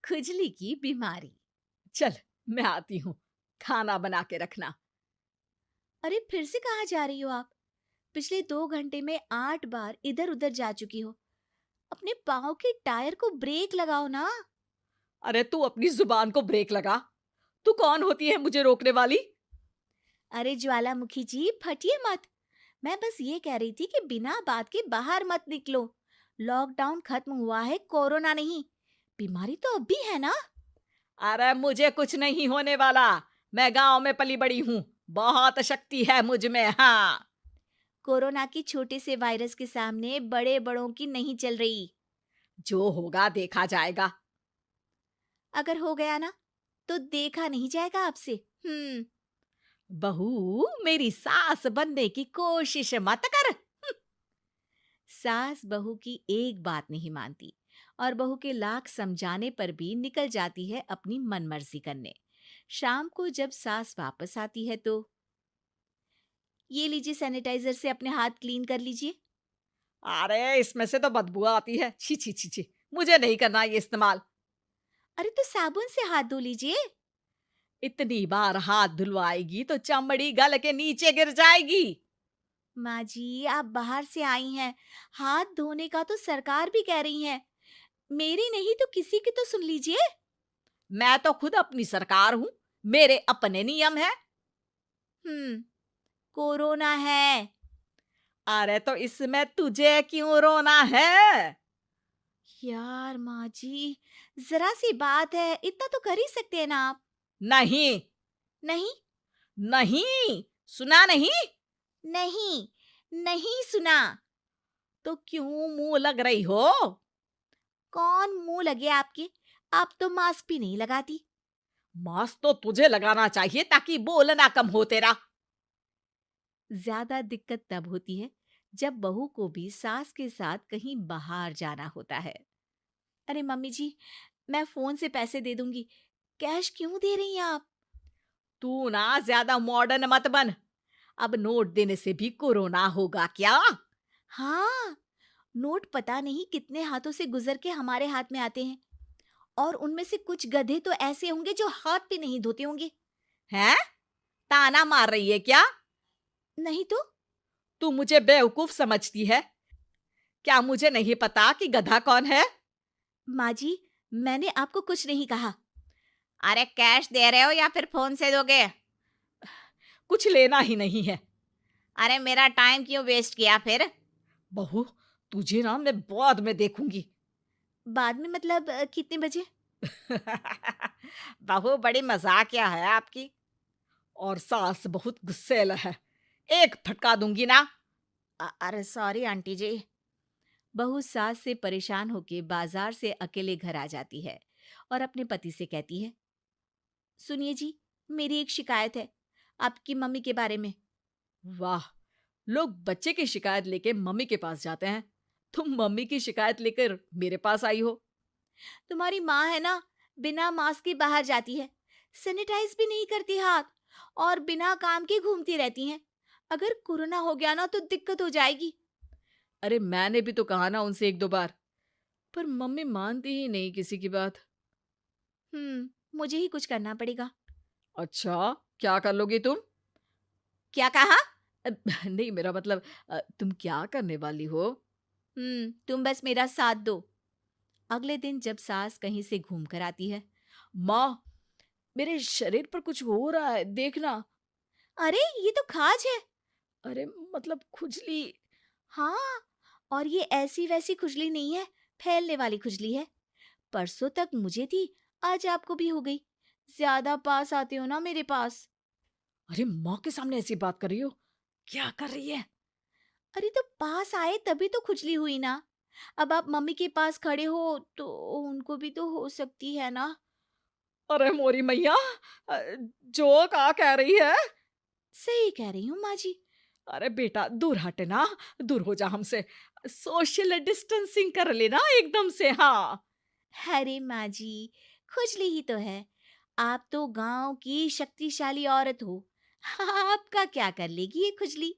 खुजली की बीमारी। चल, मैं आती हूँ, खाना बना के रखना। अरे फिर से कहाँ जा रही हो आप? पिछले 2 घंटे में 8 बार इधर उधर जा चुकी हो। अपने पाँव के टायर को ब्रेक लगाओ ना। अरे तू अपनी जुबान को ब्रेक लगा। तू कौन होती है मुझे रोकने वाली? अरे ज्वालामुखी जी, फटिए मत। मैं बस ये कह रही थी कि बिना बात के बाहर मत निकलो। लॉकडाउन खत्म हुआ है, कोरोना नहीं। बीमारी तो अब भी है ना। अरे मुझे कुछ नहीं होने वाला। मैं गांव में पली बड़ी हूँ। बहुत शक्ति है मुझ में, हाँ। कोरोना की छोटे से वायरस के सामने बड़े बड़ों की नहीं चल रही। जो होगा देखा जाएगा। अगर हो गया ना, तो देखा नहीं जाएगा आपसे। हम्म। बहू, मेरी सास बनने की कोशिश मत कर। सास बहू की एक बात नहीं मानती और बहू के लाख समझाने पर भी निकल जाती है अपनी मनमर्जी करने। शाम को जब सास वापस आती है तो, ये लीजिए सैनिटाइजर से अपने हाथ क्लीन कर लीजिए। अरे इसमें से तो बदबू आती है। छी छी छी छी। मुझे नहीं करना ये इस्तेमाल। अरे तो साबुन से हाथ धो लीजिए। इतनी बार हाथ धुलवाएगी तो चमड़ी गल के नीचे गिर जाएगी। माँ जी, आप बाहर से आई हैं, हाथ धोने का तो सरकार भी कह रही है। मेरी नहीं तो किसी की तो सुन लीजिए। मैं तो खुद अपनी सरकार हूँ। मेरे अपने नियम है। हम्म। कोरोना है। अरे तो इसमें तुझे क्यों रोना है? यार माँ जी, जरा सी बात है, इतना तो कर ही सकते हैं ना आप। नहीं। नहीं। नहीं, सुना नहीं? नहीं। नहीं सुना। तो क्यों मुंह लग रही हो? कौन मुंह लगे आपके? आप तो मास्क भी नहीं लगाती। मास्क तो तुझे लगाना चाहिए ताकि बोलना कम हो तेरा। ज्यादा दिक्कत तब होती है जब बहू को भी सास के साथ कहीं बाहर जाना होता है। अरे मम्मी जी, मैं फोन से पैसे दे दूंगी। कैश क्यों दे रही हैं आप? तू ना ज्यादा मॉडर्न मत बन। अब नोट देने से भी कोरोना होगा क्या? हाँ, नोट पता नहीं कितने हाथों से गुजर के हमारे हाथ में आते हैं, और उनमें से कुछ गधे तो ऐसे होंगे जो हाथ भी नहीं धोते होंगे। हैं? ताना मार रही है क्या? नहीं तो। तू मुझे बेवकूफ समझती है? क्या मुझे नहीं पता कि गधा कौन है? माँ जी, मैंने आपको कुछ नहीं कहा। अरे कैश दे रहे हो या फिर फोन से दोगे? कुछ लेना ही नहीं है। अरे मेरा टाइम क्यों वेस्ट किया फिर? बहू, तुझे ना मैं बाद में देखूंगी। बाद में मतलब कितने बजे? बहू बड़ी मजाकिया है आपकी। और सास बहुत गुस्सैल है। एक फटका दूंगी ना। अरे सॉरी आंटी जी। बहू सास से परेशान होके बाजार से अकेले घर आ जाती है और अपने पति से कहती है, सुनिए जी, मेरी एक शिकायत है आपकी मम्मी के बारे में। वाह, लोग बच्चे की शिकायत लेके मम्मी के पास जाते हैं। तुम मम्मी की शिकायत लेकर मेरे पास आई हो। तुम्हारी माँ है ना, बिना मास्क के बाहर जाती है, सैनिटाइज भी नहीं करती हाथ, और बिना काम के घूमती रहती हैं। अगर कोरोना हो गया ना तो दिक्कत हो जाएगी। अरे मैंने भी तो कहा ना उनसे एक दो बार, पर मम्मी मानती ही नहीं किसी की बात। मुझे ही कुछ करना पड़ेगा। अच्छा, क्या कर लोगी तुम? क्या कहा? अ, नहीं, मेरा मतलब तुम क्या करने वाली हो? तुम बस मेरा साथ दो। अगले दिन जब सास कहीं से घूम कर आती है, माँ, मेरे शरीर पर कुछ हो रहा है, देखना। अरे ये तो खाज है। अरे मतलब खुजली। हाँ, और ये ऐसी वैसी खुजली नहीं है, फैलने वाली खुजली है। परसों तक मुझे थी, आज आपको भी हो गई। ज्यादा पास आते हो ना मेरे पास। अरे माँ के सामने ऐसी बात कर रही हो? क्या कर रही है? अरे तो पास आए तभी तो खुजली हुई ना। अब आप मम्मी के पास खड़े हो तो उनको भी तो हो सकती है ना। अरे मोरी मैया, अ, जो का कह रही है? सही कह रही हूँ माँ जी। अरे बेटा, दूर हट ना। दूर हो जा हमसे। सोशल डिस्टेंसिंग कर लेना एकदम से, हाँ। अरे माँ जी, खुजली ही तो है। आप तो गांव की शक्तिशाली औरत हो। आपका क्या कर लेगी ये खुजली?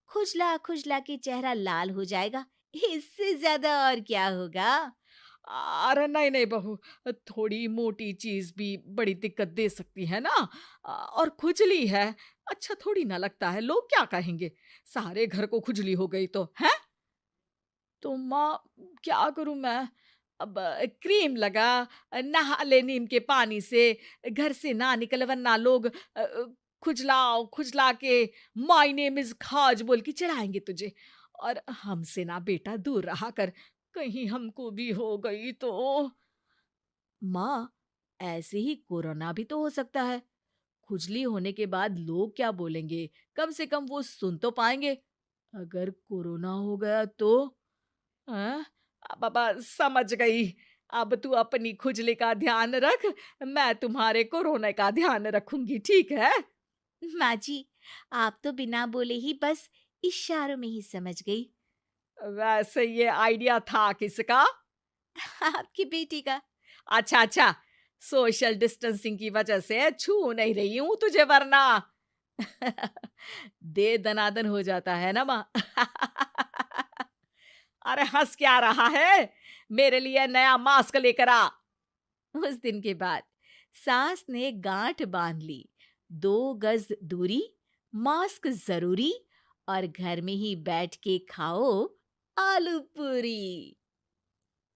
खुजला खुजला के चेहरा लाल हो जाएगा। इससे ज्यादा और क्या होगा? अरे नहीं नहीं बहू, थोड़ी मोटी चीज भी बड़ी दिक्कत दे सकती है ना। और खुजली है, अच्छा थोड़ी ना लगता है, लोग क्या कहेंगे, सारे घर को खुजली हो गई तो है। तो माँ, क्या करूं मैं? अब क्रीम लगा, नहा ले नीम के पानी से, घर से ना निकल वरना लोग खुजलाओ खुजला के माय नेम इज खाज बोल के चढ़ाएंगे तुझे। और हमसे ना बेटा दूर रहा कर, कहीं हमको भी हो गई तो। माँ, ऐसे ही कोरोना भी तो हो सकता है। खुजली होने के बाद लोग क्या बोलेंगे, कम से कम वो सुन तो पाएंगे। अगर कोरोना हो गया तो? हाँ, बाबा समझ गई। अब तू अपनी खुजली का ध्यान रख, मैं तुम्हारे कोरोना का ध्यान रखूंगी, ठीक है? माँ जी, आप तो बिना बोले ही बस इशारों में ही समझ गई। वैसे ये आइडिया था किसका? आपकी बेटी का। अच्छा अच्छा, सोशल डिस्टेंसिंग की वजह से छू नहीं रही हूं तुझे वरना। दे दनादन हो जाता है ना माँ। अरे हंस क्या रहा है, मेरे लिए नया मास्क लेकर आ। उस दिन के बाद सास ने गांठ बांध ली। 2 गज दूरी, मास्क जरूरी, और घर में ही बैठ के खाओ आलू पूरी।